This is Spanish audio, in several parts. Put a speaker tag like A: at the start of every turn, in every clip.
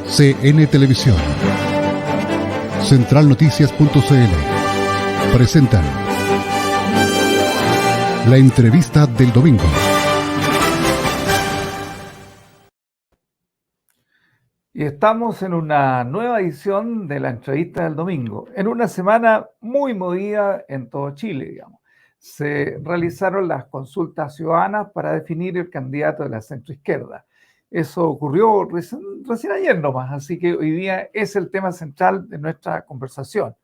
A: CN Televisión, Centralnoticias.cl presentan la entrevista del domingo.
B: Y estamos en una nueva edición de la entrevista del domingo, en una semana muy movida en todo Chile, digamos. Se realizaron las consultas ciudadanas para definir el candidato de la centroizquierda. Eso ocurrió recién ayer nomás, así que hoy día es el tema central de nuestra conversación.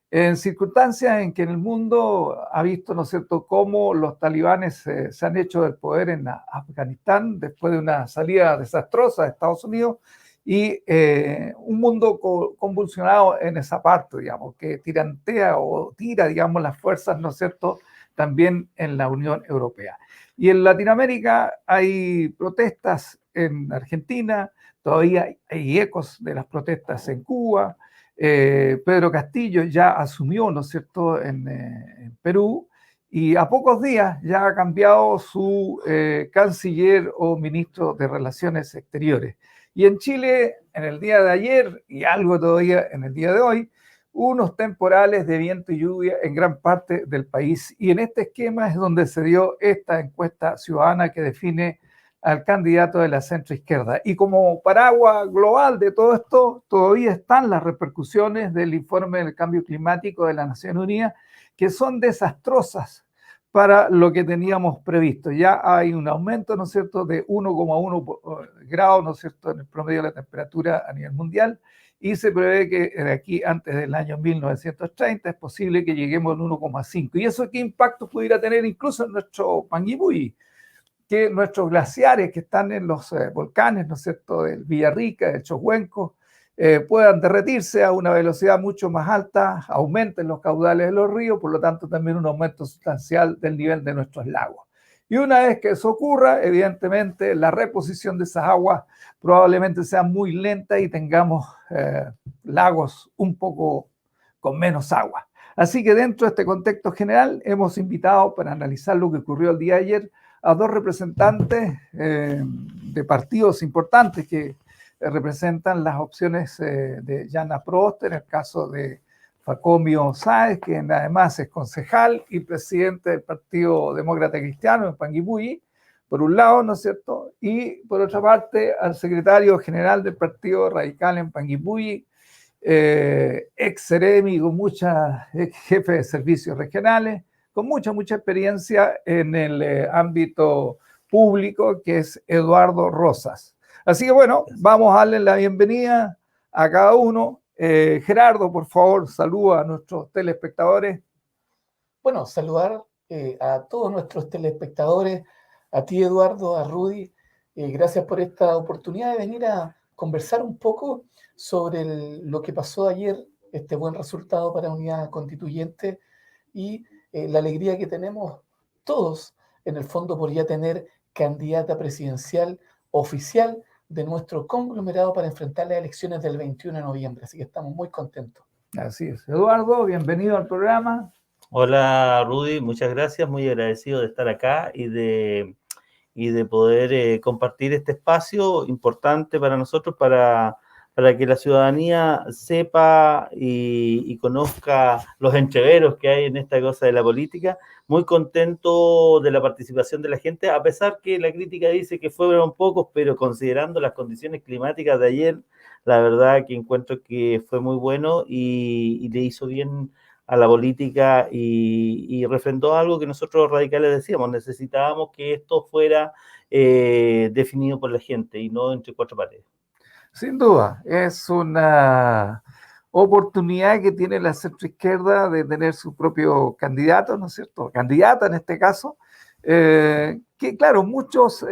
B: En circunstancias en que en el mundo ha visto, ¿no es cierto?, cómo los talibanes se han hecho del poder en Afganistán después de una salida desastrosa de Estados Unidos, y un mundo convulsionado en esa parte, digamos, que tirantea o tira, digamos, las fuerzas, ¿no es cierto?, también en la Unión Europea. Y en Latinoamérica hay protestas en Argentina, todavía hay ecos de las protestas en Cuba. Pedro Castillo ya asumió, ¿no es cierto?, en Perú, y a pocos días ya ha cambiado su canciller o ministro de Relaciones Exteriores. Y en Chile, en el día de ayer y algo todavía en el día de hoy, unos temporales de viento y lluvia en gran parte del país. Y en este esquema es donde se dio esta encuesta ciudadana que define al candidato de la centroizquierda. Y como paraguas global de todo esto, todavía están las repercusiones del informe del cambio climático de las Naciones Unidas, que son desastrosas para lo que teníamos previsto. Ya hay un aumento, ¿no es cierto?, de 1,1 grados, ¿no es cierto?, en el promedio de la temperatura a nivel mundial, y se prevé que de aquí antes del año 1930 es posible que lleguemos al 1,5. ¿Y eso qué impacto pudiera tener incluso en nuestro Panguipulli? Que nuestros glaciares que están en los volcanes, ¿no es cierto?, del Villarrica, del Chocuenco, puedan derretirse a una velocidad mucho más alta, aumenten los caudales de los ríos, por lo tanto también un aumento sustancial del nivel de nuestros lagos. Y una vez que eso ocurra, evidentemente la reposición de esas aguas probablemente sea muy lenta y tengamos lagos un poco con menos agua. Así que dentro de este contexto general hemos invitado para analizar lo que ocurrió el día de ayer a dos representantes de partidos importantes que representan las opciones de Yana Prost, en el caso de Facomio Sáez, que además es concejal y presidente del Partido Demócrata Cristiano en Panguipulli, por un lado, ¿no es cierto? Y por otra parte, al secretario general del Partido Radical en Panguipulli, ex seremi, con ex jefe de servicios regionales, con mucha experiencia en el ámbito público, que es Eduardo Rosas. Así que bueno, vamos a darle la bienvenida a cada uno. Gerardo, por favor, saluda a nuestros telespectadores.
C: Bueno, saludar a todos nuestros telespectadores, a ti, Eduardo, a Rudy. Gracias por esta oportunidad de venir a conversar un poco sobre lo que pasó ayer, este buen resultado para Unidad Constituyente y la alegría que tenemos todos, en el fondo, por ya tener candidata presidencial oficial de nuestro conglomerado para enfrentar las elecciones del 21 de noviembre. Así que estamos muy contentos.
B: Así es. Eduardo, bienvenido al programa.
D: Hola, Rudy, muchas gracias, muy agradecido de estar acá y de poder compartir este espacio importante para nosotros, para que la ciudadanía sepa y conozca los entreveros que hay en esta cosa de la política. Muy contento de la participación de la gente, a pesar que la crítica dice que fueron pocos, pero considerando las condiciones climáticas de ayer, la verdad que encuentro que fue muy bueno y le hizo bien a la política y refrendó algo que nosotros los radicales decíamos: necesitábamos que esto fuera definido por la gente y no entre cuatro paredes.
B: Sin duda, es una oportunidad que tiene la centroizquierda de tener su propio candidato, ¿no es cierto? Candidata en este caso, que claro, muchos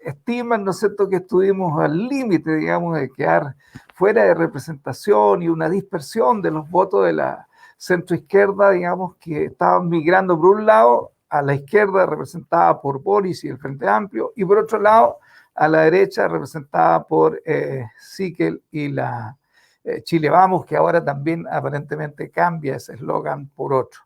B: estiman, ¿no es cierto?, que estuvimos al límite, digamos, de quedar fuera de representación y una dispersión de los votos de la centroizquierda, digamos, que estaban migrando por un lado a la izquierda representada por Boris y el Frente Amplio, y por otro lado a la derecha representada por Sichel y la Chile Vamos, que ahora también aparentemente cambia ese eslogan por otro.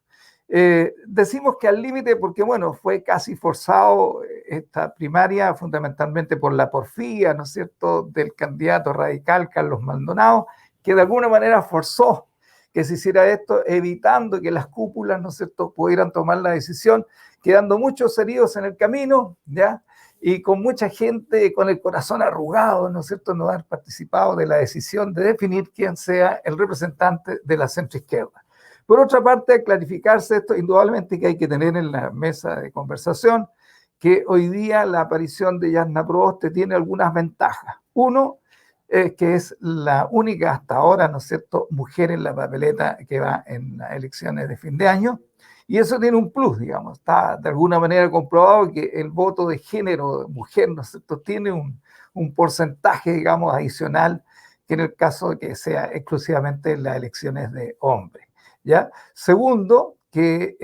B: Decimos que al límite porque, bueno, fue casi forzado esta primaria fundamentalmente por la porfía, ¿no es cierto?, del candidato radical Carlos Maldonado, que de alguna manera forzó que se hiciera esto, evitando que las cúpulas, ¿no es cierto?, pudieran tomar la decisión, quedando muchos heridos en el camino, ¿ya?, y con mucha gente con el corazón arrugado, ¿no es cierto?, no haber participado de la decisión de definir quién sea el representante de la centroizquierda. Por otra parte, clarificarse esto, indudablemente que hay que tener en la mesa de conversación que hoy día la aparición de Yasna Proboste tiene algunas ventajas. Uno, que es la única hasta ahora, ¿no es cierto?, mujer en la papeleta que va en las elecciones de fin de año, y eso tiene un plus, digamos, está de alguna manera comprobado que el voto de género de mujer, ¿no es cierto?, tiene un porcentaje, digamos, adicional que en el caso de que sea exclusivamente en las elecciones de hombres, ¿ya? Segundo, que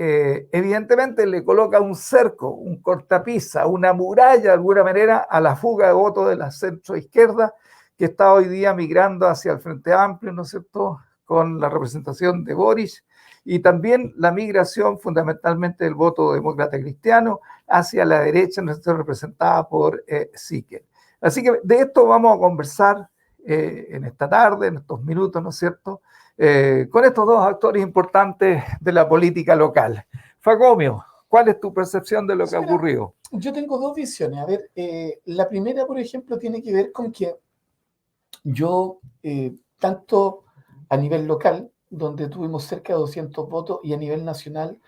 B: evidentemente le coloca un cerco, un cortapisa, una muralla de alguna manera a la fuga de votos de la centroizquierda que está hoy día migrando hacia el Frente Amplio, ¿no es cierto?, con la representación de Boric, y también la migración fundamentalmente del voto demócrata cristiano hacia la derecha, ¿no es cierto?, representada por Siquel. Así que de esto vamos a conversar en esta tarde, en estos minutos, ¿no es cierto?, con estos dos actores importantes de la política local. Facomio, ¿cuál es tu percepción de lo que ha ocurrido?
C: Yo tengo dos visiones. A ver, la primera, por ejemplo, tiene que ver con que yo, tanto a nivel local, donde tuvimos cerca de 200 votos, y a nivel nacional,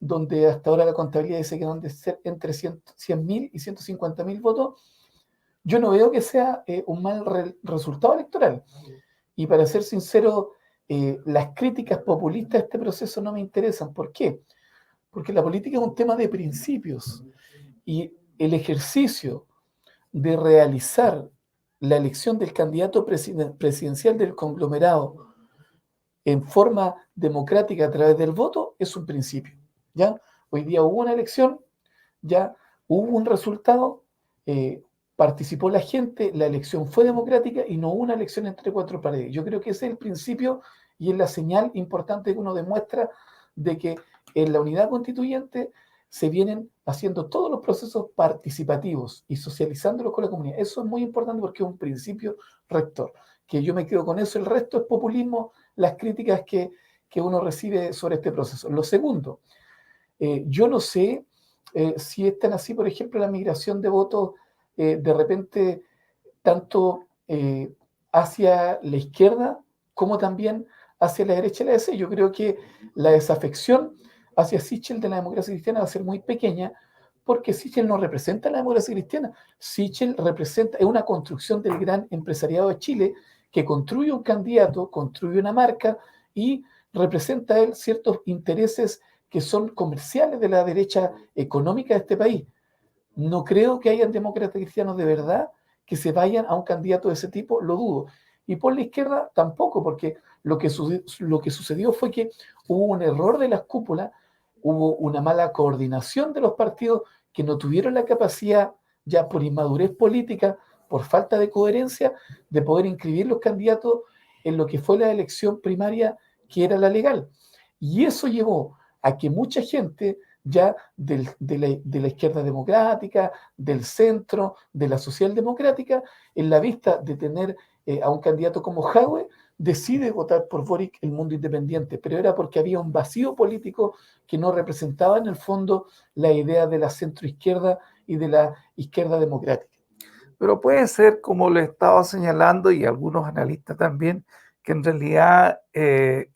C: donde hasta ahora la contabilidad dice que van de ser entre 100.000 y 150.000 votos, yo no veo que sea un mal resultado electoral. Y para ser sincero, las críticas populistas a este proceso no me interesan. ¿Por qué? Porque la política es un tema de principios, y el ejercicio de realizar la elección del candidato presidencial del conglomerado en forma democrática a través del voto es un principio, ¿ya? Hoy día hubo una elección, ya hubo un resultado, participó la gente, la elección fue democrática y no hubo una elección entre cuatro paredes. Yo creo que ese es el principio y es la señal importante que uno demuestra de que en la unidad constituyente se vienen haciendo todos los procesos participativos y socializándolos con la comunidad. Eso es muy importante porque es un principio rector, que yo me quedo con eso. El resto es populismo, las críticas que uno recibe sobre este proceso. Lo segundo, yo no sé si es tan así, por ejemplo, la migración de votos de repente tanto hacia la izquierda como también hacia la derecha y la DC. Yo creo que la desafección hacia Sichel de la democracia cristiana va a ser muy pequeña, porque Sichel no representa la democracia cristiana. Sichel representa, es una construcción del gran empresariado de Chile que construye un candidato, construye una marca y representa él ciertos intereses que son comerciales de la derecha económica de este país. No creo que hayan demócratas cristianos de verdad que se vayan a un candidato de ese tipo, lo dudo. Y por la izquierda tampoco, porque lo que sucedió fue que hubo un error de las cúpulas, hubo una mala coordinación de los partidos que no tuvieron la capacidad, ya por inmadurez política, por falta de coherencia, de poder inscribir los candidatos en lo que fue la elección primaria, que era la legal. Y eso llevó a que mucha gente ya de la izquierda democrática, del centro, de la socialdemocrática, en la vista de tener a un candidato como Jadwe, decide votar por Boric, el Mundo Independiente, pero era porque había un vacío político que no representaba en el fondo la idea de la centroizquierda y de la izquierda democrática.
B: Pero puede ser, como lo estaba señalando y algunos analistas también, que en realidad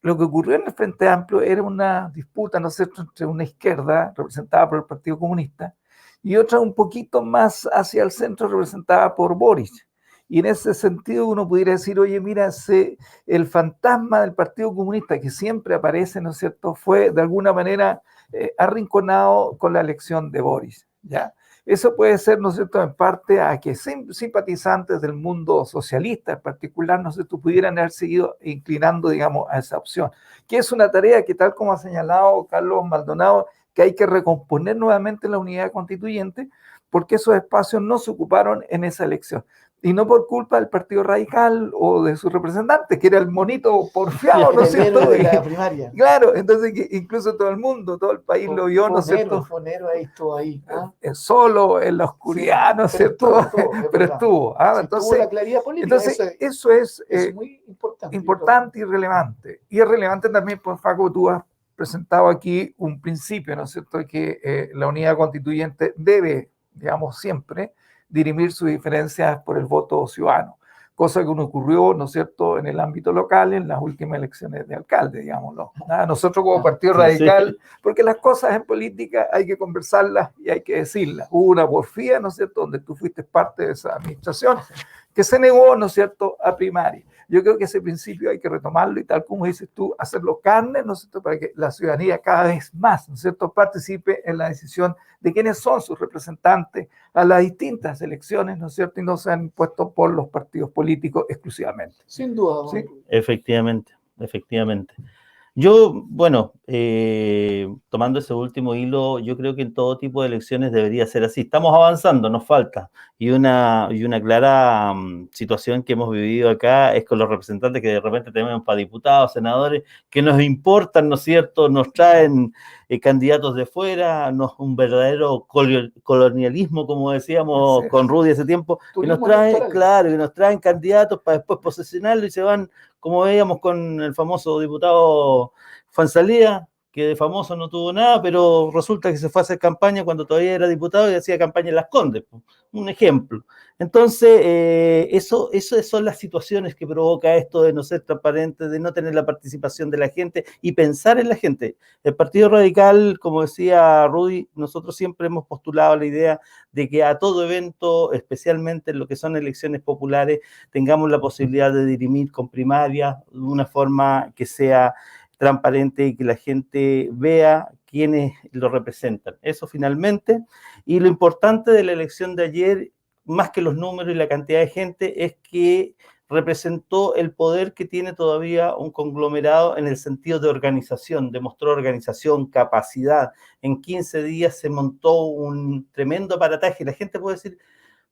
B: lo que ocurrió en el Frente Amplio era una disputa, ¿no es cierto?, entre una izquierda representada por el Partido Comunista y otra un poquito más hacia el centro representada por Boric. Y en ese sentido uno pudiera decir, oye, mira, el fantasma del Partido Comunista que siempre aparece, ¿no es cierto?, fue de alguna manera arrinconado con la elección de Boric, ¿ya? Eso puede ser, ¿no es cierto?, en parte a que simpatizantes del mundo socialista en particular, ¿no es cierto?, pudieran haber seguido inclinando, digamos, a esa opción, que es una tarea que, tal como ha señalado Carlos Maldonado, que hay que recomponer nuevamente la unidad constituyente, porque esos espacios no se ocuparon en esa elección. y no por culpa del Partido Radical o de sus representantes, que era el monito porfiado, ¿no es cierto?
C: De la primaria.
B: Claro, entonces que incluso todo el mundo, todo el país lo vio, ¿no es cierto?
C: Fonero ahí estuvo ahí.
B: Solo, en la oscuridad, ¿no es cierto? Pero estuvo.
C: Sí,
B: entonces,
C: tuvo la claridad política.
B: Entonces, eso es
C: muy importante.
B: Importante y relevante. Y es relevante también, pues, Facu, tú has presentado aquí un principio, ¿no es cierto?, que la unidad constituyente debe, digamos, siempre dirimir sus diferencias por el voto ciudadano, cosa que no ocurrió, ¿no es cierto?, en el ámbito local en las últimas elecciones de alcalde, digámoslo. Nosotros como Partido Radical, porque las cosas en política hay que conversarlas y hay que decirlas. Hubo una porfía, ¿no es cierto?, donde tú fuiste parte de esa administración, que se negó, ¿no es cierto?, a primaria. Yo creo que ese principio hay que retomarlo y tal como dices tú, hacerlo carne, ¿no es cierto?, para que la ciudadanía cada vez más, ¿no es cierto?, participe en la decisión de quiénes son sus representantes a las distintas elecciones, ¿no es cierto?, y no sean impuestos por los partidos políticos exclusivamente.
C: Sin duda.
B: ¿Sí?
D: Efectivamente. Yo, bueno, tomando ese último hilo, yo creo que en todo tipo de elecciones debería ser así. Estamos avanzando, nos falta. Y una clara situación que hemos vivido acá es con los representantes que de repente tenemos para diputados, senadores, que nos importan, ¿no es cierto? Nos traen candidatos de fuera, un verdadero colonialismo, como decíamos con Rudy hace tiempo, que nos traen, claro, que nos traen candidatos para después posesionarlo y se van, como veíamos con el famoso diputado Fansalía, que de famoso no tuvo nada, pero resulta que se fue a hacer campaña cuando todavía era diputado y hacía campaña en Las Condes, un ejemplo. Entonces, eso son las situaciones que provoca esto de no ser transparente, de no tener la participación de la gente y pensar en la gente. El Partido Radical, como decía Rudy, nosotros siempre hemos postulado la idea de que a todo evento, especialmente en lo que son elecciones populares, tengamos la posibilidad de dirimir con primarias de una forma que sea transparente y que la gente vea quiénes lo representan. Eso finalmente. Y lo importante de la elección de ayer, más que los números y la cantidad de gente, es que representó el poder que tiene todavía un conglomerado en el sentido de organización, demostró organización, capacidad. En 15 días se montó un tremendo aparataje. La gente puede decir,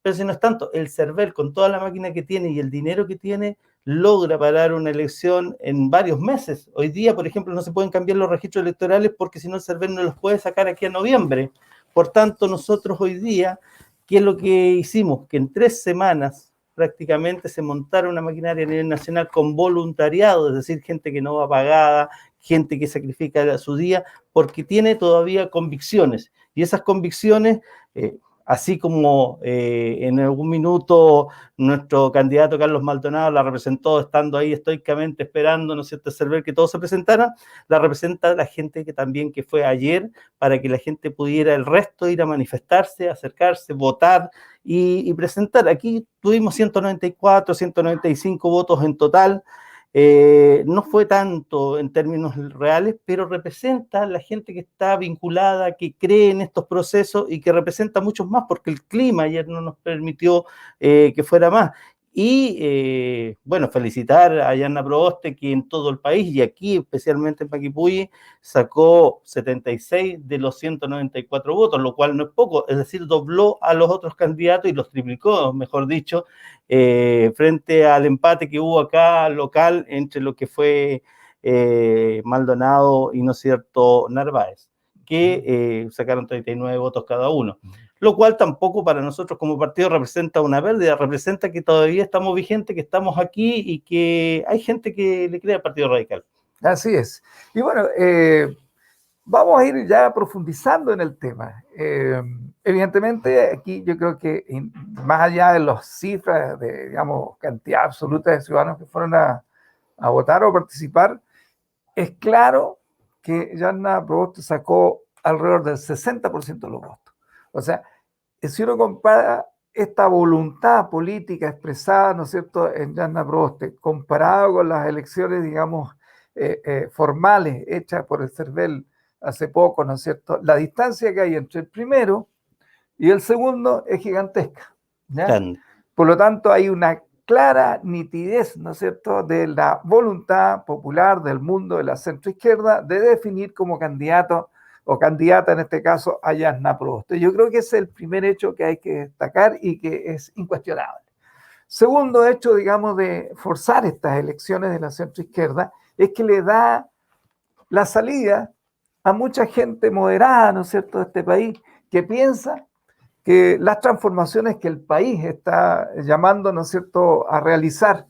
D: pero si no es tanto, el CERVEL con toda la máquina que tiene y el dinero que tiene, logra parar una elección en varios meses. Hoy día, por ejemplo, no se pueden cambiar los registros electorales porque si no el CERVEL no los puede sacar aquí a noviembre. Por tanto, nosotros hoy día, ¿qué es lo que hicimos? Que en 3 semanas prácticamente se montara una maquinaria a nivel nacional con voluntariado, es decir, gente que no va pagada, gente que sacrifica su día, porque tiene todavía convicciones. Y esas convicciones... así como en algún minuto nuestro candidato Carlos Maldonado la representó estando ahí estoicamente esperando, ¿no es cierto?, ver que todos se presentaran, la representa la gente que también que fue ayer para que la gente pudiera el resto ir a manifestarse, acercarse, votar y presentar. Aquí tuvimos 194, 195 votos en total. No fue tanto en términos reales, pero representa la gente que está vinculada, que cree en estos procesos y que representa muchos más, porque el clima ayer no nos permitió que fuera más. Y bueno, felicitar a Yanna Proboste, que en todo el país y aquí especialmente en Paquipulli sacó 76 de los 194 votos, lo cual no es poco, es decir, dobló a los otros candidatos y los triplicó, mejor dicho, frente al empate que hubo acá local entre lo que fue Maldonado y, ¿no es cierto?, Narváez, que sacaron 39 votos cada uno. Lo cual tampoco para nosotros como partido representa una pérdida, representa que todavía estamos vigentes, que estamos aquí y que hay gente que le cree al Partido Radical.
B: Así es. Y bueno, vamos a ir ya profundizando en el tema. Evidentemente, aquí yo creo que más allá de las cifras de, digamos, cantidad absoluta de ciudadanos que fueron a votar o participar, es claro que Yanna Proboste sacó alrededor del 60% de los votos. O sea, si uno compara esta voluntad política expresada, ¿no es cierto?, en Yanna Proboste, comparado con las elecciones, digamos, formales hechas por el CERVEL hace poco, ¿no es cierto?, la distancia que hay entre el primero y el segundo es gigantesca, ¿ya? Por lo tanto, hay una clara nitidez, ¿no es cierto?, de la voluntad popular del mundo de la centroizquierda de definir como candidato o candidata, en este caso, a Yanna Proboste. Yo creo que ese es el primer hecho que hay que destacar y que es incuestionable. Segundo hecho, digamos, de forzar estas elecciones de la centroizquierda es que le da la salida a mucha gente moderada, ¿no es cierto?, de este país, que piensa que las transformaciones que el país está llamando, ¿no es cierto?, a realizar,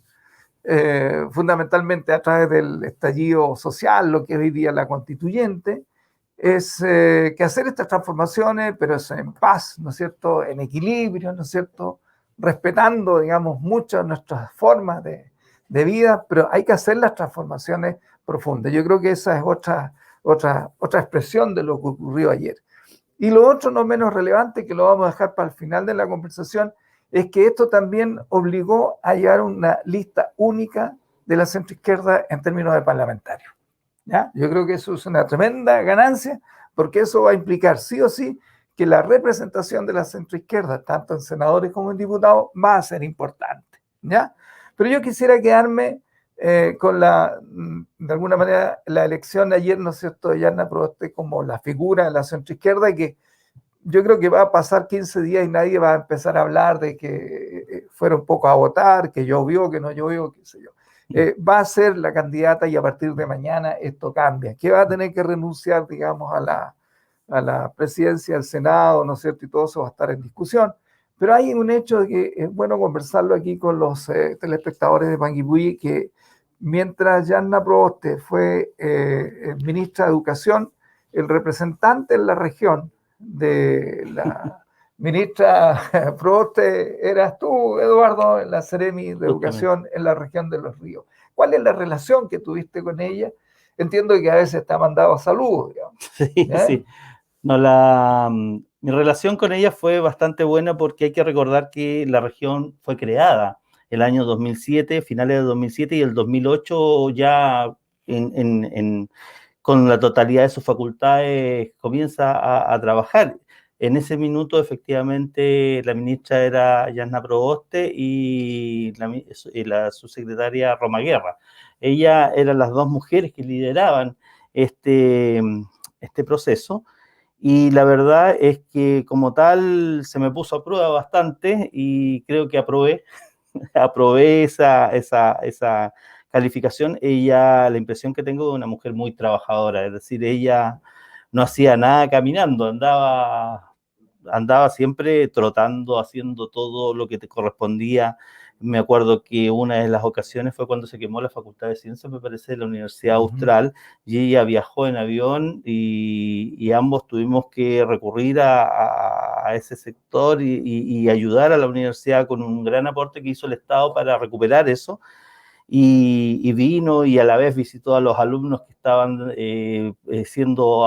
B: fundamentalmente a través del estallido social, lo que es hoy día la constituyente, es que hacer estas transformaciones, pero es en paz, ¿no es cierto?, en equilibrio, ¿no es cierto?, respetando, digamos, muchas nuestras formas de vida, pero hay que hacer las transformaciones profundas. Yo creo que esa es otra expresión de lo que ocurrió ayer. Y lo otro no menos relevante, que lo vamos a dejar para el final de la conversación, es que esto también obligó a llevar una lista única de la centroizquierda en términos de parlamentarios. ¿Ya? Yo creo que eso es una tremenda ganancia, porque eso va a implicar sí o sí que la representación de la centroizquierda, tanto en senadores como en diputados, va a ser importante. ¿Ya? Pero yo quisiera quedarme con de alguna manera, la elección de ayer, ¿no es cierto?, de Yarna Proboste como la figura de la centroizquierda, y que yo creo que va a pasar 15 días y nadie va a empezar a hablar de que fueron pocos a votar, que llovió, que no llovió, qué sé yo. Va a ser la candidata y a partir de mañana esto cambia. Que va a tener que renunciar, digamos, a la presidencia del Senado, ¿no es cierto? Y todo eso va a estar en discusión. Pero hay un hecho de que es bueno conversarlo aquí con los telespectadores de Panguipulli, que mientras Yarna Proboste fue ministra de Educación, el representante en la región de la ministra Proboste eras tú, Eduardo, en la Seremi de Educación en la región de Los Ríos. ¿Cuál es la relación que tuviste con ella? Entiendo que a veces te ha mandado saludos, digamos.
D: Sí, sí. No, mi relación con ella fue bastante buena porque hay que recordar que la región fue creada el año 2007, finales de 2007, y el 2008 ya con la totalidad de sus facultades comienza a trabajar. En ese minuto, efectivamente, la ministra era Yarna Proboste y la subsecretaria Roma Guerra. Ellas eran las dos mujeres que lideraban este proceso. Y la verdad es que como tal se me puso a prueba bastante y creo que aprobé esa calificación. Ella, la impresión que tengo de una mujer muy trabajadora, es decir, ella no hacía nada caminando, andaba siempre trotando, haciendo todo lo que te correspondía. Me acuerdo que una de las ocasiones fue cuando se quemó la Facultad de Ciencias, me parece, de la Universidad Austral, y ella viajó en avión y ambos tuvimos que recurrir a ese sector y ayudar a la universidad con un gran aporte que hizo el Estado para recuperar eso. Y vino y a la vez visitó a los alumnos que estaban siendo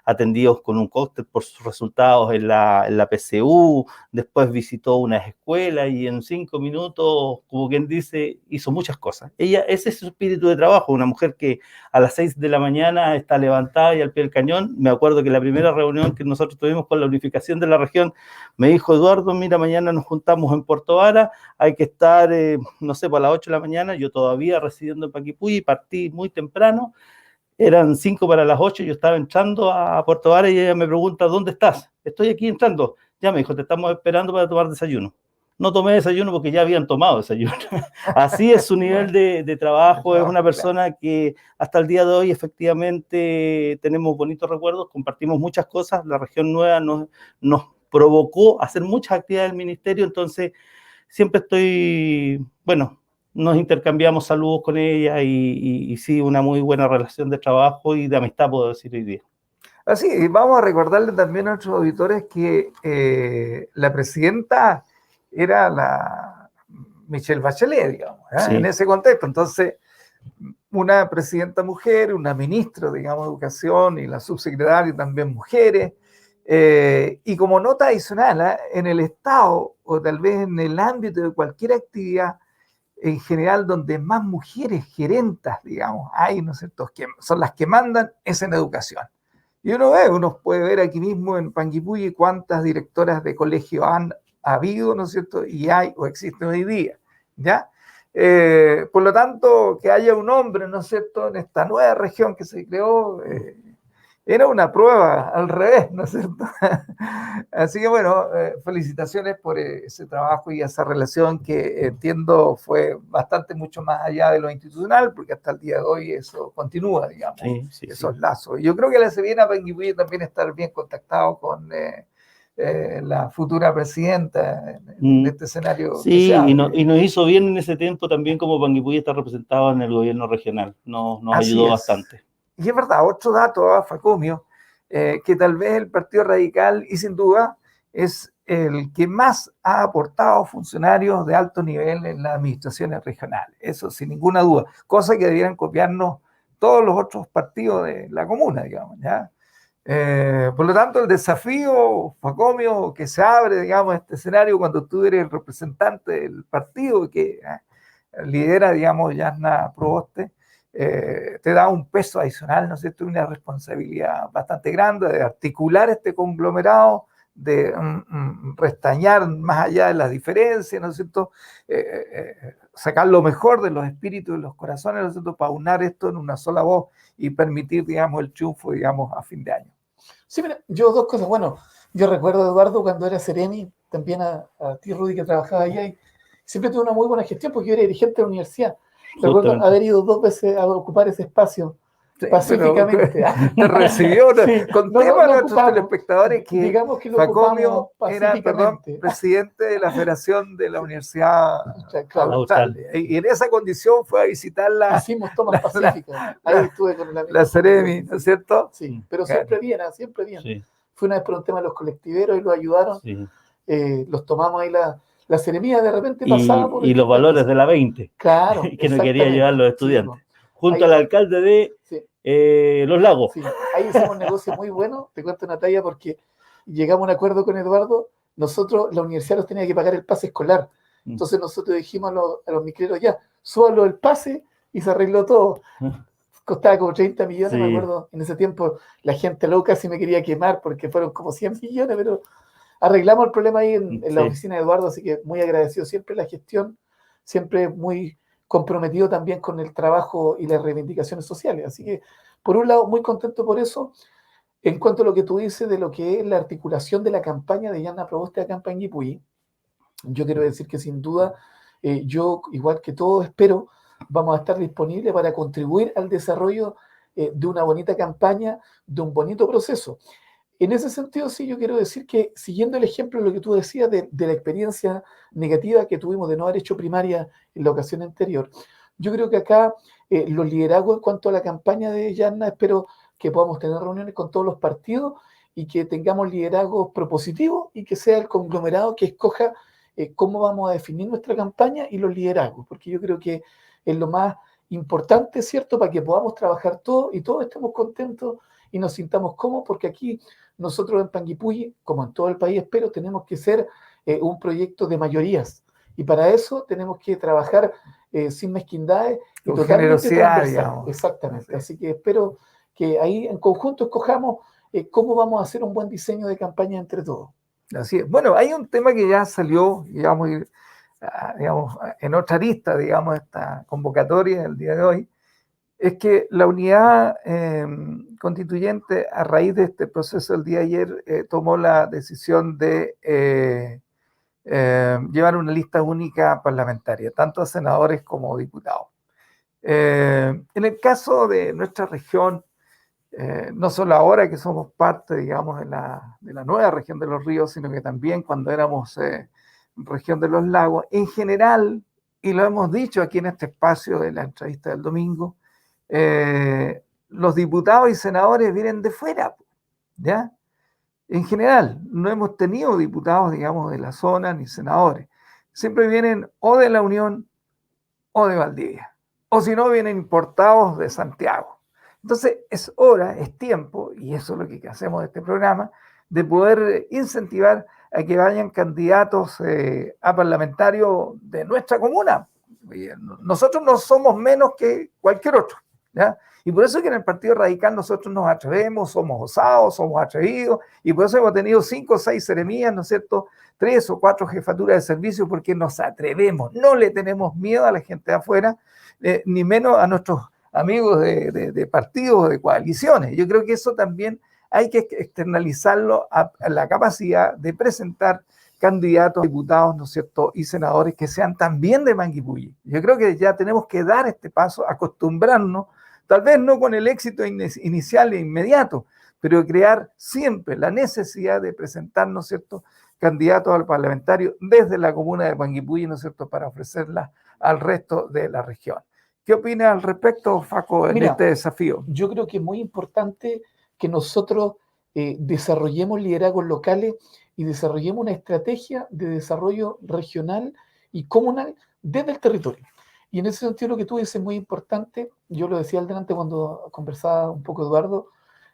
D: atendidos con un cóctel por sus resultados en la PCU. Después visitó unas escuelas y en 5 minutos, como quien dice, hizo muchas cosas. Ese es su espíritu de trabajo, una mujer que a las 6 de la mañana está levantada y al pie del cañón. Me acuerdo que la primera reunión que nosotros tuvimos con la unificación de la región, me dijo: Eduardo, mira, mañana nos juntamos en Puerto Vara, hay que estar, no sé, para las 8 de la mañana. Yo todavía residiendo en Panguipulli, partí muy temprano, eran 5 para las 8, yo estaba entrando a Puerto Vara y ella me pregunta: ¿dónde estás? Estoy aquí entrando. Ya, me dijo, te estamos esperando para tomar desayuno. No tomé desayuno porque ya habían tomado desayuno. Así es su nivel de trabajo. Es una persona que hasta el día de hoy efectivamente tenemos bonitos recuerdos, compartimos muchas cosas. La región nueva nos provocó hacer muchas actividades del ministerio, entonces siempre nos intercambiamos saludos con ella y sí, una muy buena relación de trabajo y de amistad, puedo decir hoy día.
B: Así, y vamos a recordarle también a nuestros auditores que la presidenta era la Michelle Bachelet, digamos, sí, en ese contexto. Entonces, una presidenta mujer, una ministra, digamos, de Educación y la subsecretaria también mujeres. Y como nota adicional, en el Estado o tal vez en el ámbito de cualquier actividad en general donde más mujeres gerentas, digamos, hay, ¿no es cierto?, que son las que mandan, es en educación. Y uno puede ver aquí mismo en Panguipulli cuántas directoras de colegio han habido, ¿no es cierto?, y hay o existen hoy día, ¿ya? Por lo tanto, que haya un hombre, ¿no es cierto?, en esta nueva región que se creó, era una prueba al revés, ¿no es cierto? Así que bueno, felicitaciones por ese trabajo y esa relación que entiendo fue bastante mucho más allá de lo institucional, porque hasta el día de hoy eso continúa, digamos, esos lazos. Yo creo que le hace bien a Panguipulli también estar bien contactado con la futura presidenta en este escenario.
D: Sí, y nos hizo bien en ese tiempo también como Panguipulli está representado en el gobierno regional, nos ayudó bastante.
B: Y es verdad, otro dato, Facomio, que tal vez el Partido Radical, y sin duda, es el que más ha aportado funcionarios de alto nivel en las administraciones regionales. Eso sin ninguna duda. Cosa que debieran copiarnos todos los otros partidos de la comuna, digamos, ¿ya? Por lo tanto, el desafío, Facomio, que se abre, digamos, este escenario cuando tú eres el representante del partido que lidera, digamos, Yasna Proboste, te da un peso adicional, ¿no es cierto? Una responsabilidad bastante grande de articular este conglomerado, de restañar más allá de las diferencias, ¿no es cierto? Sacar lo mejor de los espíritus y los corazones, ¿no es cierto? Para unar esto en una sola voz y permitir, digamos, el triunfo, digamos, a fin de año.
C: Sí, mira, yo dos cosas. Bueno, yo recuerdo, Eduardo, cuando era Seremi, también a ti, Rudy, que trabajaba allá, y siempre tuve una muy buena gestión porque yo era dirigente de la universidad. Recuerdo haber ido 2 veces a ocupar ese espacio pacíficamente.
B: Te recibió con tema a nuestros telespectadores que,
C: digamos que lo
B: Facomio era, presidente de la Federación de la Universidad Austral. Y en esa condición fue a visitarla.
C: Hicimos tomas pacíficas. Ahí estuve con
B: la Seremi, ¿no es cierto?
C: Sí, pero siempre bien, siempre bien. Sí. Fue una vez por un tema de los colectiveros y lo ayudaron. Sí. Los tomamos ahí la Seremía de repente pasaba por...
D: Y los valores de la 20.
C: Claro.
D: Que no quería llevar los estudiantes. Sí, junto ahí, al alcalde de Los Lagos.
C: Sí, ahí hicimos un negocio muy bueno. Te cuento una talla porque llegamos a un acuerdo con Eduardo. Nosotros, la universidad nos tenía que pagar el pase escolar. Entonces nosotros dijimos a los micreros, ya, súbalo el pase y se arregló todo. Costaba como 30 millones, sí. Me acuerdo. En ese tiempo la gente loca casi me quería quemar porque fueron como 100 millones, pero arreglamos el problema ahí en la oficina de Eduardo, así que muy agradecido siempre la gestión, siempre muy comprometido también con el trabajo y las reivindicaciones sociales. Así que, por un lado, muy contento por eso. En cuanto a lo que tú dices de lo que es la articulación de la campaña de Yasna Proboste acá en Panguipulli, yo quiero decir que sin duda, yo, igual que todos, espero, vamos a estar disponibles para contribuir al desarrollo de una bonita campaña, de un bonito proceso. En ese sentido, sí, yo quiero decir que, siguiendo el ejemplo de lo que tú decías de la experiencia negativa que tuvimos de no haber hecho primaria en la ocasión anterior, yo creo que acá los liderazgos en cuanto a la campaña de Yasna, espero que podamos tener reuniones con todos los partidos y que tengamos liderazgos propositivos y que sea el conglomerado que escoja cómo vamos a definir nuestra campaña y los liderazgos, porque yo creo que es lo más importante, ¿cierto?, para que podamos trabajar todos y todos estemos contentos y nos sintamos cómodos, porque aquí nosotros en Panguipulli, como en todo el país, espero, tenemos que ser un proyecto de mayorías. Y para eso tenemos que trabajar sin mezquindades y
B: con generosidad, digamos.
C: Exactamente. Sí. Así que espero que ahí en conjunto escojamos cómo vamos a hacer un buen diseño de campaña entre todos.
B: Así es. Bueno, hay un tema que ya salió, digamos, en otra lista, digamos, esta convocatoria del día de hoy, es que la unidad constituyente, a raíz de este proceso el día de ayer, tomó la decisión de llevar una lista única parlamentaria, tanto a senadores como diputados. En el caso de nuestra región, no solo ahora que somos parte, digamos, de la nueva región de los ríos, sino que también cuando éramos región de los lagos, en general, y lo hemos dicho aquí en este espacio de la entrevista del domingo, los diputados y senadores vienen de fuera, ¿ya? En general, no hemos tenido diputados, digamos, de la zona ni senadores. Siempre vienen o de la Unión o de Valdivia, o si no, vienen importados de Santiago. Entonces, es hora, es tiempo, y eso es lo que hacemos de este programa, de poder incentivar a que vayan candidatos a parlamentarios de nuestra comuna. Nosotros no somos menos que cualquier otro, ¿ya? Y por eso es que en el Partido Radical nosotros nos atrevemos, somos osados, somos atrevidos, y por eso hemos tenido 5 o 6 seremías, ¿no es cierto?, 3 o 4 jefaturas de servicio, porque nos atrevemos, no le tenemos miedo a la gente de afuera, ni menos a amigos de partidos, de coaliciones. Yo creo que eso también hay que externalizarlo a la capacidad de presentar candidatos a diputados, ¿no es cierto?, y senadores que sean también de Panguipulli. Yo creo que ya tenemos que dar este paso, acostumbrarnos, tal vez no con el éxito inicial e inmediato, pero crear siempre la necesidad de presentar, ¿no es cierto?, candidatos al parlamentario desde la comuna de Panguipulli, ¿no es cierto?, para ofrecerla al resto de la región. ¿Qué opinas al respecto, Faco, en este desafío?
C: Yo creo que es muy importante que nosotros desarrollemos liderazgos locales y desarrollemos una estrategia de desarrollo regional y comunal desde el territorio. Y en ese sentido lo que tú dices es muy importante. Yo lo decía al delante cuando conversaba un poco Eduardo,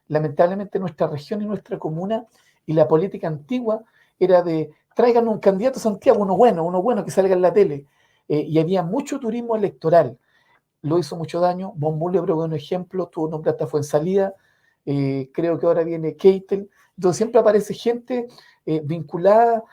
C: lamentablemente nuestra región y nuestra comuna y la política antigua era de traigan un candidato a Santiago, uno bueno que salga en la tele. Y había mucho turismo electoral. Lo hizo mucho daño. Von Muhlenberg, un ejemplo, tuvo nombre hasta Fuensalida. Creo que ahora viene Keitel. Entonces siempre aparece gente vinculada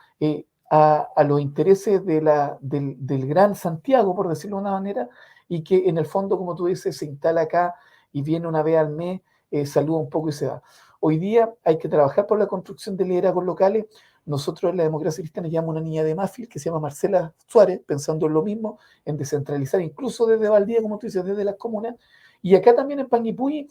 C: a los intereses del gran Santiago, por decirlo de una manera, y que en el fondo, como tú dices, se instala acá y viene una vez al mes, saluda un poco y se va. Hoy día hay que trabajar por la construcción de liderazgos locales. Nosotros en la democracia cristiana llamamos una niña de Mafil que se llama Marcela Suárez, pensando en lo mismo, en descentralizar, incluso desde Valdivia, como tú dices, desde las comunas. Y acá también en Panguipulli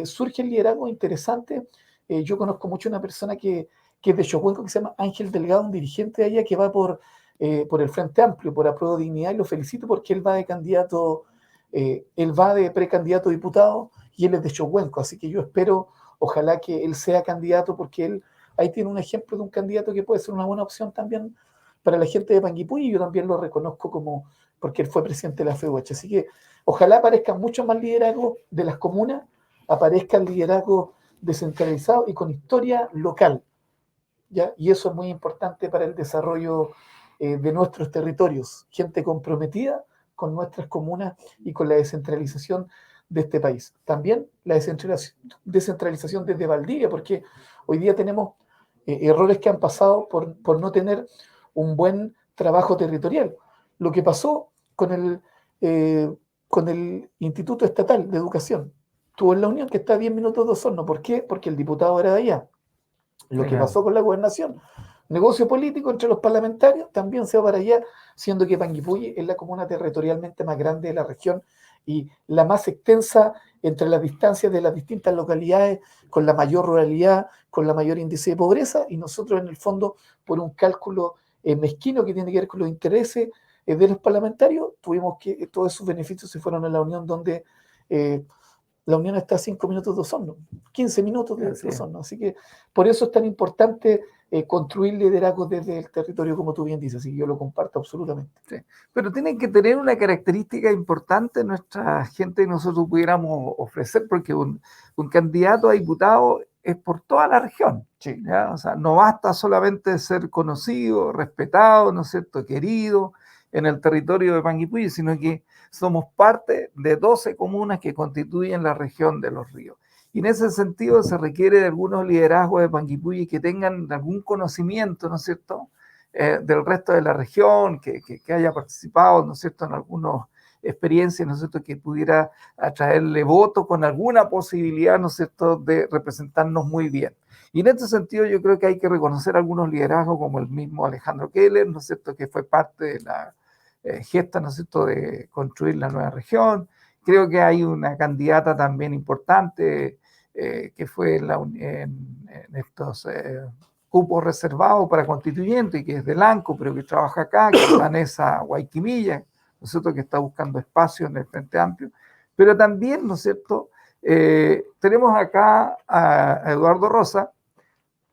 C: surge el liderazgo interesante. Yo conozco mucho una persona que es de Chocuenco, que se llama Ángel Delgado, un dirigente de allá que va por el Frente Amplio, por Apruebo Dignidad, y lo felicito porque él va de candidato, él va de precandidato a diputado y él es de Chocuenco, así que yo espero, ojalá que él sea candidato, porque él ahí tiene un ejemplo de un candidato que puede ser una buena opción también para la gente de Panguipulli, y yo también lo reconozco como, porque él fue presidente de la FEUH. Así que ojalá aparezcan muchos más liderazgos de las comunas, aparezca el liderazgo descentralizado y con historia local, ¿ya? Y eso es muy importante para el desarrollo de nuestros territorios, gente comprometida con nuestras comunas y con la descentralización de este país. También la descentralización desde Valdivia, porque hoy día tenemos errores que han pasado por no tener un buen trabajo territorial. Lo que pasó con el Instituto Estatal de Educación. Estuvo en la Unión, que está a 10 minutos de Osorno. ¿Por qué? Porque el diputado era de allá. Lo que pasó con la gobernación, negocio político entre los parlamentarios, también se va para allá, siendo que Panguipulli es la comuna territorialmente más grande de la región y la más extensa entre las distancias de las distintas localidades, con la mayor ruralidad, con la mayor índice de pobreza, y nosotros en el fondo, por un cálculo mezquino que tiene que ver con los intereses de los parlamentarios, tuvimos que todos esos beneficios se fueron a la Unión, donde la Unión está a 5 minutos de Osorno, 15 minutos de Osorno. Así que por eso es tan importante construir liderazgos desde el territorio, como tú bien dices, y yo lo comparto absolutamente.
B: Sí. Pero tienen que tener una característica importante nuestra gente que nosotros pudiéramos ofrecer, porque un candidato a diputado es por toda la región.
C: Sí.
B: ¿Ya? O sea, no basta solamente ser conocido, respetado, ¿no es cierto?, querido en el territorio de Panguipulli, sino que somos parte de 12 comunas que constituyen la región de Los Ríos. Y en ese sentido se requiere de algunos liderazgos de Panguipulli que tengan algún conocimiento, ¿no es cierto?, del resto de la región, que haya participado, ¿no es cierto?, en algunas experiencias, ¿no es cierto?, que pudiera atraerle votos con alguna posibilidad, ¿no es cierto?, de representarnos muy bien. Y en este sentido yo creo que hay que reconocer algunos liderazgos, como el mismo Alejandro Keller, ¿no es cierto?, que fue parte de la gesta, ¿no es cierto?, de construir la nueva región. Creo que hay una candidata también importante que fue en estos cupos reservados para constituyentes, que es de Lanco, pero que trabaja acá, que es Vanessa Guayquimilla, ¿no es cierto?, que está buscando espacio en el Frente Amplio. Pero también, ¿no es cierto?, tenemos acá a Eduardo Rosa,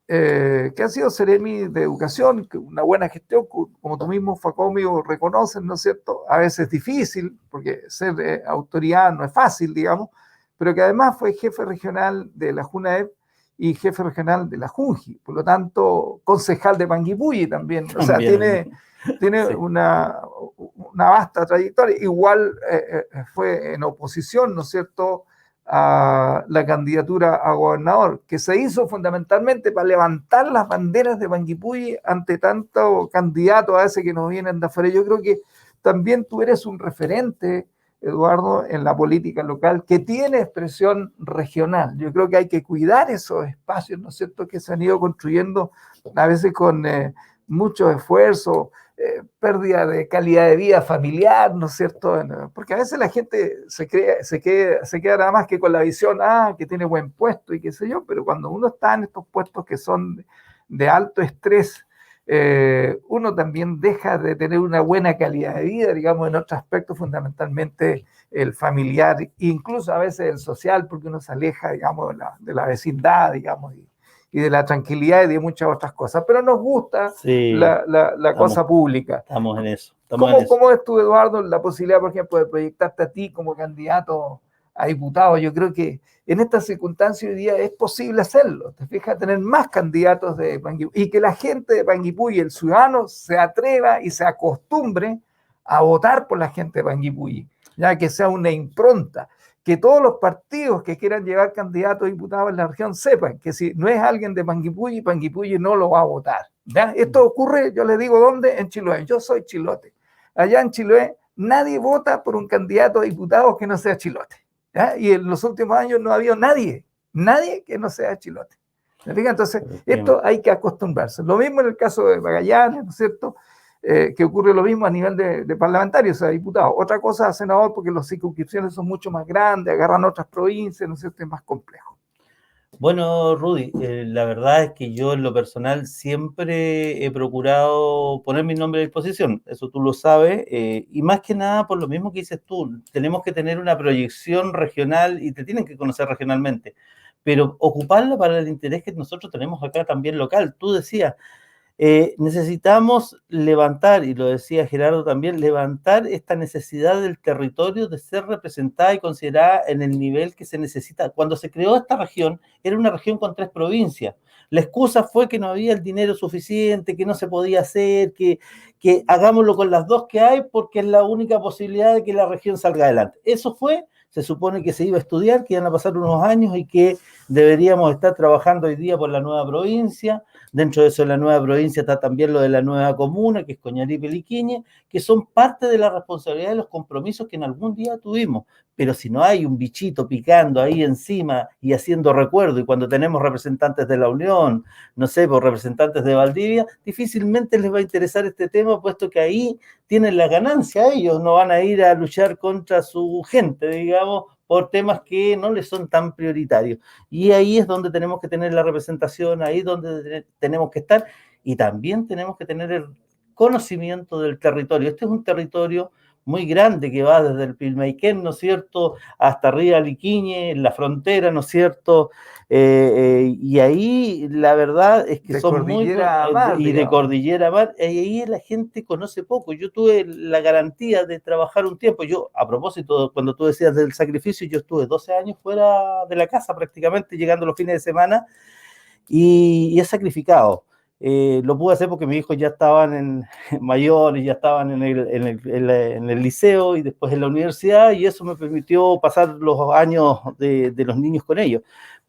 B: que ha sido Seremi de Educación, una buena gestión, como tú mismo, Facomio, reconoces, ¿no es cierto? A veces difícil, porque ser autoridad no es fácil, digamos, pero que además fue jefe regional de la JUNAEP y jefe regional de la JUNJI, por lo tanto, concejal de Panguipulli también. O sea, tiene sí, una vasta trayectoria. Igual fue en oposición, ¿no es cierto?, a la candidatura a gobernador, que se hizo fundamentalmente para levantar las banderas de Panguipulli ante tanto candidato a ese que nos vienen de afuera. Yo creo que también tú eres un referente Eduardo, en la política local que tiene expresión regional. Yo creo que hay que cuidar esos espacios, ¿no es cierto?, que se han ido construyendo a veces con mucho esfuerzo, pérdida de calidad de vida familiar, ¿no es cierto? Porque a veces la gente se queda nada más que con la visión, que tiene buen puesto y qué sé yo, pero cuando uno está en estos puestos que son de alto estrés, uno también deja de tener una buena calidad de vida, digamos, en otros aspectos, fundamentalmente el familiar, incluso a veces el social, porque uno se aleja, digamos, de la vecindad, digamos, y de la tranquilidad y de muchas otras cosas. Pero nos gusta
D: Sí,
B: la cosa pública.
D: Estamos en eso.
B: ¿Cómo ves tú, Eduardo, la posibilidad, por ejemplo, de proyectarte a ti como candidato a diputado? Yo creo que en estas circunstancias hoy día es posible hacerlo. Te fijas, tener más candidatos de Panguipulli y que la gente de Panguipulli, el ciudadano, se atreva y se acostumbre a votar por la gente de Panguipulli, ya que sea una impronta, que todos los partidos que quieran llevar candidatos a diputados en la región sepan que si no es alguien de Panguipulli, Panguipulli no lo va a votar. ¿Ya? Esto ocurre, yo les digo, ¿dónde? En Chiloé. Yo soy chilote. Allá en Chiloé nadie vota por un candidato a diputado que no sea chilote. ¿Ya? Y en los últimos años no ha habido nadie que no sea chilote. Entonces, esto hay que acostumbrarse. Lo mismo en el caso de Magallanes, ¿no es cierto? Que ocurre lo mismo a nivel de parlamentarios, o sea, diputados. Otra cosa, senador, porque las circunscripciones son mucho más grandes, agarran otras provincias, ¿no es cierto? Es más complejo.
D: Bueno, Rudy, la verdad es que yo en lo personal siempre he procurado poner mi nombre a disposición, eso tú lo sabes, y más que nada por lo mismo que dices tú, tenemos que tener una proyección regional y te tienen que conocer regionalmente, pero ocuparla para el interés que nosotros tenemos acá también local. Tú decías, necesitamos levantar, y lo decía Gerardo también, levantar esta necesidad del territorio de ser representada y considerada en el nivel que se necesita. Cuando se creó esta región, era una región con 3 provincias. La excusa fue que no había el dinero suficiente, que no se podía hacer, que hagámoslo con las 2 que hay porque es la única posibilidad de que la región salga adelante. Eso fue, se supone que se iba a estudiar, que iban a pasar unos años y que deberíamos estar trabajando hoy día por la nueva provincia. Dentro de eso, de la nueva provincia está también lo de la nueva comuna, que es Coñarí y Peliquiñe, que son parte de la responsabilidad de los compromisos que en algún día tuvimos. Pero si no hay un bichito picando ahí encima y haciendo recuerdo, y cuando tenemos representantes de la Unión, no sé, por representantes de Valdivia, difícilmente les va a interesar este tema, puesto que ahí tienen la ganancia. Ellos no van a ir a luchar contra su gente, digamos, por temas que no les son tan prioritarios. Y ahí es donde tenemos que tener la representación, ahí es donde tenemos que estar, y también tenemos que tener el conocimiento del territorio. Este es un territorio muy grande que va desde el Pilmaiquén, ¿no es cierto?, hasta arriba Liquiñe, en la frontera, ¿no es cierto?, y ahí la verdad es que son muy... y de Cordillera a Mar, y ahí la gente conoce poco. Yo tuve la garantía de trabajar un tiempo. Yo, a propósito, cuando tú decías del sacrificio, yo estuve 12 años fuera de la casa prácticamente, llegando los fines de semana, y he sacrificado. Lo pude hacer porque mis hijos ya estaban mayores, ya estaban en el liceo y después en la universidad, y eso me permitió pasar los años de los niños con ellos.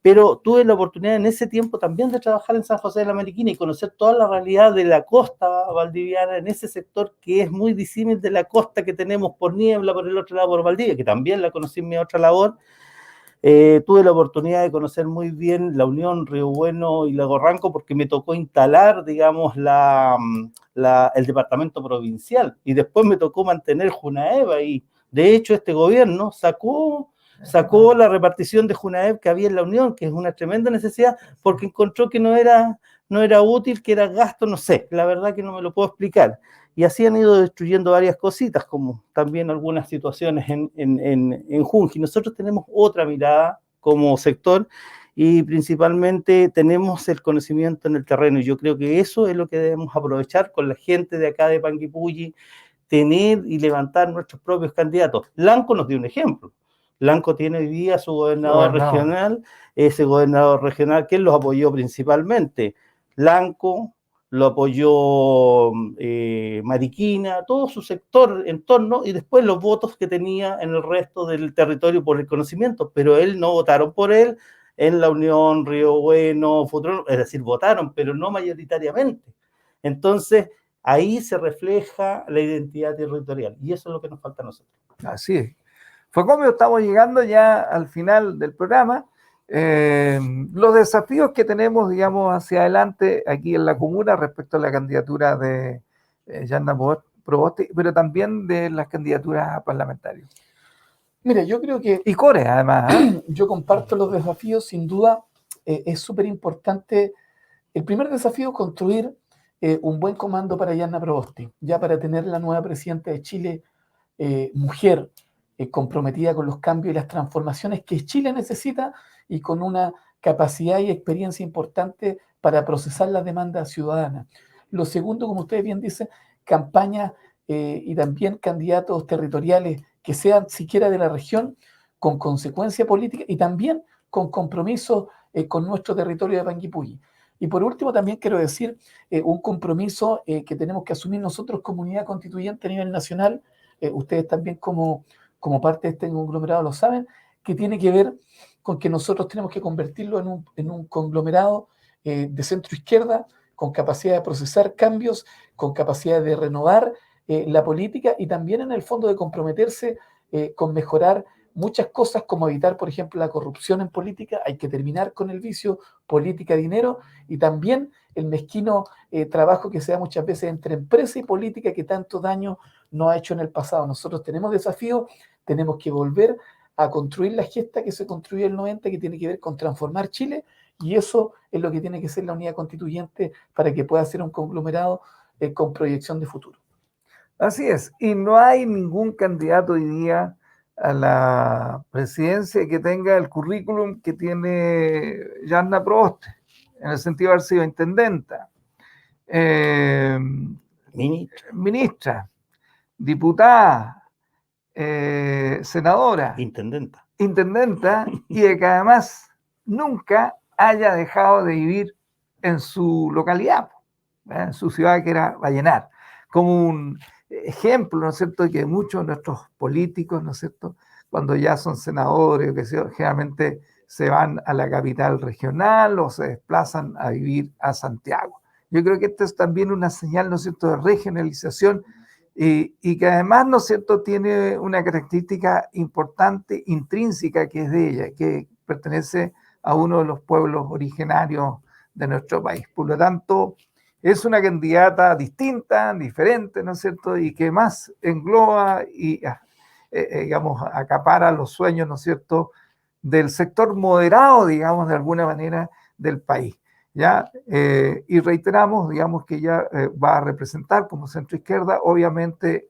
D: Pero tuve la oportunidad en ese tiempo también de trabajar en San José de la Mariquina y conocer toda la realidad de la costa valdiviana, en ese sector que es muy disímil de la costa que tenemos por Niebla, por el otro lado por Valdivia, que también la conocí en mi otra labor. Tuve la oportunidad de conocer muy bien la Unión, Río Bueno y Lago Ranco, porque me tocó instalar, digamos, el departamento provincial, y después me tocó mantener Junaeb ahí. De hecho, este gobierno sacó la repartición de Junaeb que había en la Unión, que es una tremenda necesidad, porque encontró que no era útil, que era gasto, no sé, la verdad que no me lo puedo explicar. Y así han ido destruyendo varias cositas, como también algunas situaciones en Junji. Nosotros tenemos otra mirada como sector y principalmente tenemos el conocimiento en el terreno, y yo creo que eso es lo que debemos aprovechar con la gente de acá de Panguipulli, tener y levantar nuestros propios candidatos. Lanco nos dio un ejemplo. Lanco tiene hoy día su gobernador regional, ese gobernador regional, ¿quién los apoyó principalmente? Lanco, lo apoyó Mariquina, todo su sector en torno, y después los votos que tenía en el resto del territorio por el conocimiento, pero él no votaron por él en la Unión, Río Bueno, Futuro, es decir, votaron, pero no mayoritariamente. Entonces, ahí se refleja la identidad territorial, y eso es lo que nos falta a nosotros.
B: Así es. Facomio, estamos llegando ya al final del programa. Los desafíos que tenemos, digamos, hacia adelante aquí en la comuna respecto a la candidatura de Yanna Proboste, pero también de las candidaturas parlamentarias.
C: Mira, yo creo que
B: Y Core, además.
C: yo comparto los desafíos, sin duda. Es súper importante. El primer desafío es construir un buen comando para Yanna Proboste, ya para tener la nueva presidenta de Chile, mujer, comprometida con los cambios y las transformaciones que Chile necesita y con una capacidad y experiencia importante para procesar las demandas ciudadanas. Lo segundo, como ustedes bien dicen, campañas y también candidatos territoriales que sean siquiera de la región, con consecuencia política y también con compromiso con nuestro territorio de Panguipulli. Y por último, también quiero decir un compromiso que tenemos que asumir nosotros, comunidad constituyente a nivel nacional, ustedes también como parte de este conglomerado lo saben, que tiene que ver con que nosotros tenemos que convertirlo en un conglomerado de centro-izquierda, con capacidad de procesar cambios, con capacidad de renovar la política y también en el fondo de comprometerse con mejorar muchas cosas, como evitar, por ejemplo, la corrupción en política. Hay que terminar con el vicio, política, dinero, y también el mezquino trabajo que se da muchas veces entre empresa y política que tanto daño nos ha hecho en el pasado. Nosotros tenemos desafíos, tenemos que volver a construir la gesta que se construyó en el 90, que tiene que ver con transformar Chile, y eso es lo que tiene que ser la unidad constituyente para que pueda ser un conglomerado con proyección de futuro.
B: Así es, y no hay ningún candidato hoy día a la presidencia que tenga el currículum que tiene Yanna Proboste, en el sentido de haber sido intendenta, ministra, diputada, senadora,
D: intendenta,
B: y de que además nunca haya dejado de vivir en su localidad, en su ciudad, que era Vallenar, como un ejemplo, ¿no es cierto?, de que muchos de nuestros políticos, ¿no es cierto?, cuando ya son senadores, que generalmente se van a la capital regional o se desplazan a vivir a Santiago. Yo creo que esta es también una señal, ¿no es cierto?, de regionalización y que además, ¿no es cierto?, tiene una característica importante, intrínseca, que es de ella, que pertenece a uno de los pueblos originarios de nuestro país. Por lo tanto, es una candidata distinta, diferente, ¿no es cierto?, y que más engloba y, digamos, acapara los sueños, ¿no es cierto?, del sector moderado, digamos, de alguna manera, del país. ¿Ya? Y reiteramos, digamos, que ella va a representar como centro izquierda, obviamente,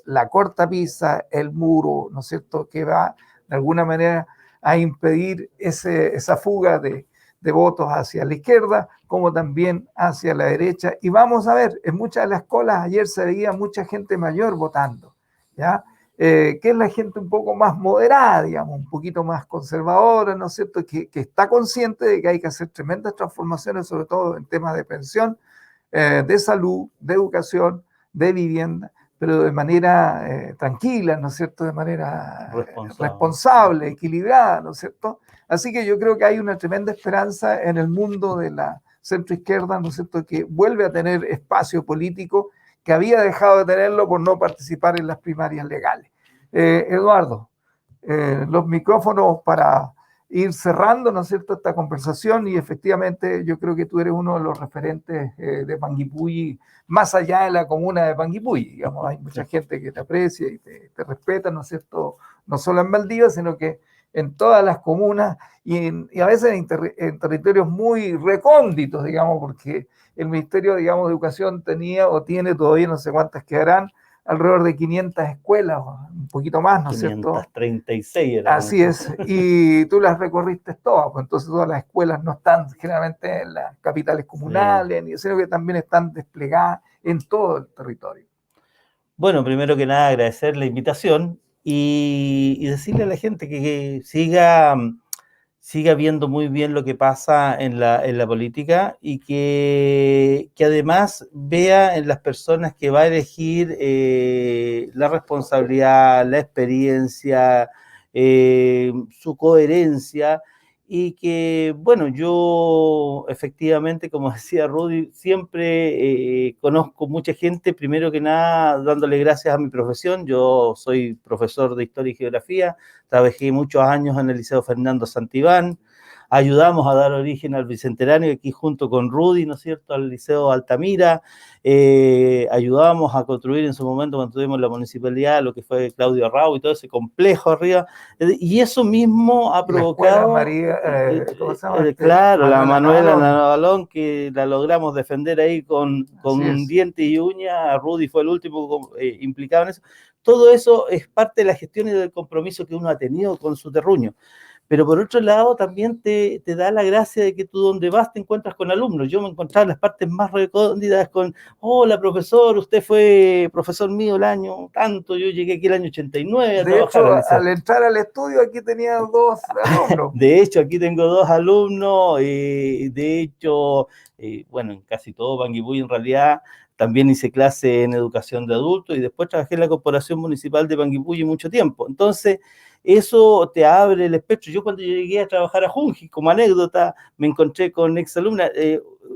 B: la cortapisa, el muro, ¿no es cierto?, que va de alguna manera a impedir esa fuga de votos hacia la izquierda, como también hacia la derecha. Y vamos a ver, en muchas de las colas ayer se veía mucha gente mayor votando, ¿ya? Que es la gente un poco más moderada, digamos, un poquito más conservadora, ¿no es cierto?, que está consciente de que hay que hacer tremendas transformaciones, sobre todo en temas de pensión, de salud, de educación, de vivienda, pero de manera tranquila, ¿no es cierto?, de manera responsable, equilibrada, ¿no es cierto? Así que yo creo que hay una tremenda esperanza en el mundo de la centroizquierda, ¿no es cierto?, que vuelve a tener espacio político, que había dejado de tenerlo por no participar en las primarias legales. Eduardo, los micrófonos para ir cerrando, ¿no es cierto?, esta conversación, y efectivamente yo creo que tú eres uno de los referentes de Panguipulli, más allá de la comuna de Panguipulli, digamos, hay mucha gente que te aprecia y te respeta, ¿no es cierto?, no solo en Valdivia, sino que en todas las comunas y a veces en territorios muy recónditos, digamos, porque el Ministerio, digamos, de Educación tenía o tiene todavía, no sé cuántas quedarán, alrededor de 500 escuelas, un poquito más, ¿no es cierto?
D: 536 eran.
B: Así es, y tú las recorriste todas, pues entonces todas las escuelas no están generalmente en las capitales comunales, sí, sino que también están desplegadas en todo el territorio.
D: Bueno, primero que nada agradecer la invitación y decirle a la gente que siga viendo muy bien lo que pasa en la política y que además vea en las personas que va a elegir la responsabilidad, la experiencia, su coherencia y que, bueno, yo efectivamente, como decía Rudy, siempre conozco mucha gente, primero que nada, dándole gracias a mi profesión. Yo soy profesor de Historia y Geografía, trabajé muchos años en el Liceo Fernando Santibán, ayudamos a dar origen al Bicentenario aquí junto con Rudy, ¿no es cierto?, al Liceo Altamira, ayudamos a construir en su momento cuando tuvimos la municipalidad lo que fue Claudio Arrau y todo ese complejo arriba, y eso mismo ha provocado...
B: María, ¿cómo se llama?
D: Claro, la Manuela Navalón, que la logramos defender ahí con diente y uña. Rudy fue el último implicado en eso. Todo eso es parte de la gestión y del compromiso que uno ha tenido con su terruño. Pero por otro lado también te da la gracia de que tú donde vas te encuentras con alumnos. Yo me encontraba en las partes más recónditas con, hola profesor, usted fue profesor mío el año tanto, yo llegué aquí el año 89 a
B: de
D: trabajar.
B: Hecho, al entrar al estudio aquí tenía 2 alumnos.
D: De hecho, aquí tengo 2 alumnos, de hecho, bueno, en casi todo Panguipulli en realidad. También hice clase en educación de adultos y después trabajé en la Corporación Municipal de Panguipulli mucho tiempo. Entonces, eso te abre el espectro. Yo cuando llegué a trabajar a Junji, como anécdota, me encontré con exalumnas.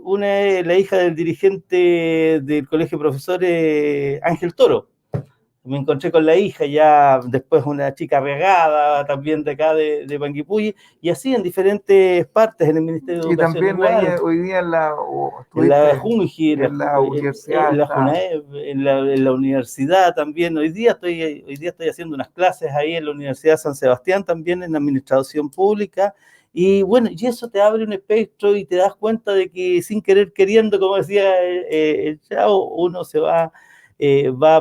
D: Una es la hija del dirigente del Colegio de Profesores, Ángel Toro. Me encontré con la hija, ya después una chica regada también de acá de Panguipulli, y así en diferentes partes en el Ministerio de Educación.
B: Y también
D: igual,
B: hoy día en la
D: Junji,
B: en la universidad,
D: en la universidad también. Hoy día estoy haciendo unas clases ahí en la Universidad de San Sebastián, también en Administración Pública. Y bueno, y eso te abre un espectro y te das cuenta de que sin querer queriendo, como decía el Chavo, uno se va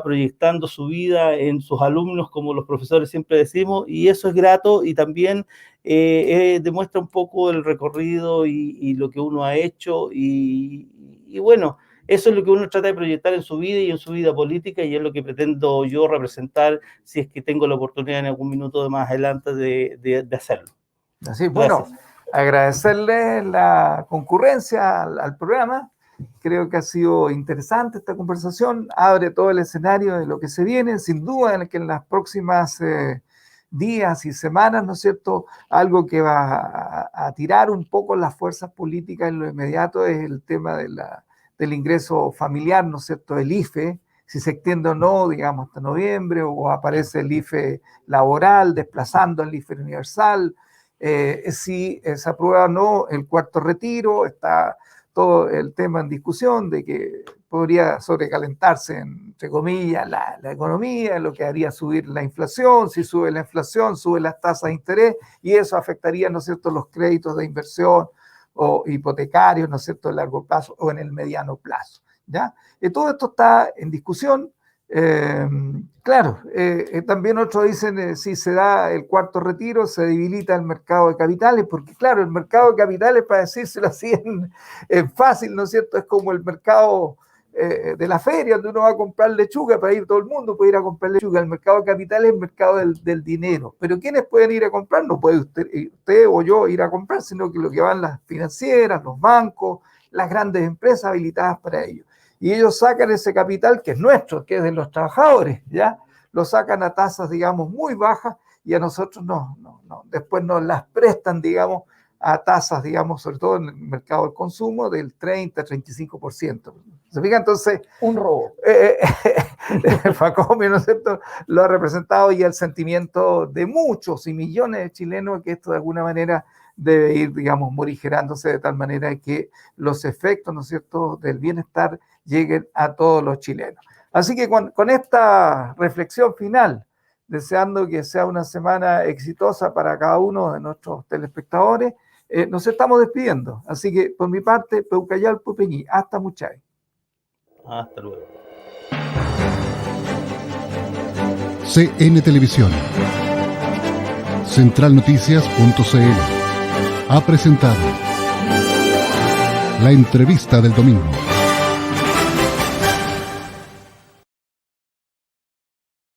D: proyectando su vida en sus alumnos, como los profesores siempre decimos, y eso es grato y también demuestra un poco el recorrido y lo que uno ha hecho y bueno, eso es lo que uno trata de proyectar en su vida y en su vida política, y es lo que pretendo yo representar si es que tengo la oportunidad en algún minuto de más adelante de hacerlo.
B: Así, bueno, agradecerle la concurrencia al programa. Creo que ha sido interesante esta conversación, abre todo el escenario de lo que se viene, sin duda que en las próximas días y semanas, ¿no es cierto?, algo que va a tirar un poco las fuerzas políticas en lo inmediato es el tema del ingreso familiar, ¿no es cierto?, el IFE, si se extiende o no, digamos, hasta noviembre, o aparece el IFE laboral, desplazando el IFE universal, si se aprueba o no el cuarto retiro, está todo el tema en discusión de que podría sobrecalentarse, entre comillas, la economía, lo que haría subir la inflación. Si sube la inflación, suben las tasas de interés y eso afectaría, ¿no es cierto?, los créditos de inversión o hipotecarios, ¿no es cierto?, a largo plazo o en el mediano plazo, ¿ya? Y todo esto está en discusión. Claro, también otros dicen si se da el cuarto retiro se debilita el mercado de capitales, porque claro, el mercado de capitales, para decírselo así en fácil, ¿no es cierto?, es como el mercado de la feria donde uno va a comprar lechuga, para ir todo el mundo puede ir a comprar lechuga. El mercado de capitales es el mercado del dinero, pero ¿quiénes pueden ir a comprar? No puede usted o yo ir a comprar, sino que lo que van las financieras, los bancos, las grandes empresas habilitadas para ello. Y ellos sacan ese capital que es nuestro, que es de los trabajadores, ¿ya? Lo sacan a tasas, digamos, muy bajas y a nosotros no. Después nos las prestan, digamos, a tasas, digamos, sobre todo en el mercado del consumo, del 30-35%. ¿Se fija? Entonces...
C: un robo.
B: Facomio, ¿no es cierto?, lo ha representado, y el sentimiento de muchos y millones de chilenos que esto de alguna manera debe ir, digamos, morigerándose de tal manera que los efectos, ¿no es cierto?, del bienestar lleguen a todos los chilenos. Así que con esta reflexión final, deseando que sea una semana exitosa para cada uno de nuestros telespectadores, nos estamos despidiendo. Así que, por mi parte, Peucayal Pupeñí, hasta Muchay.
D: Hasta luego.
A: CN Televisión, centralnoticias.cl ha presentado la entrevista del domingo.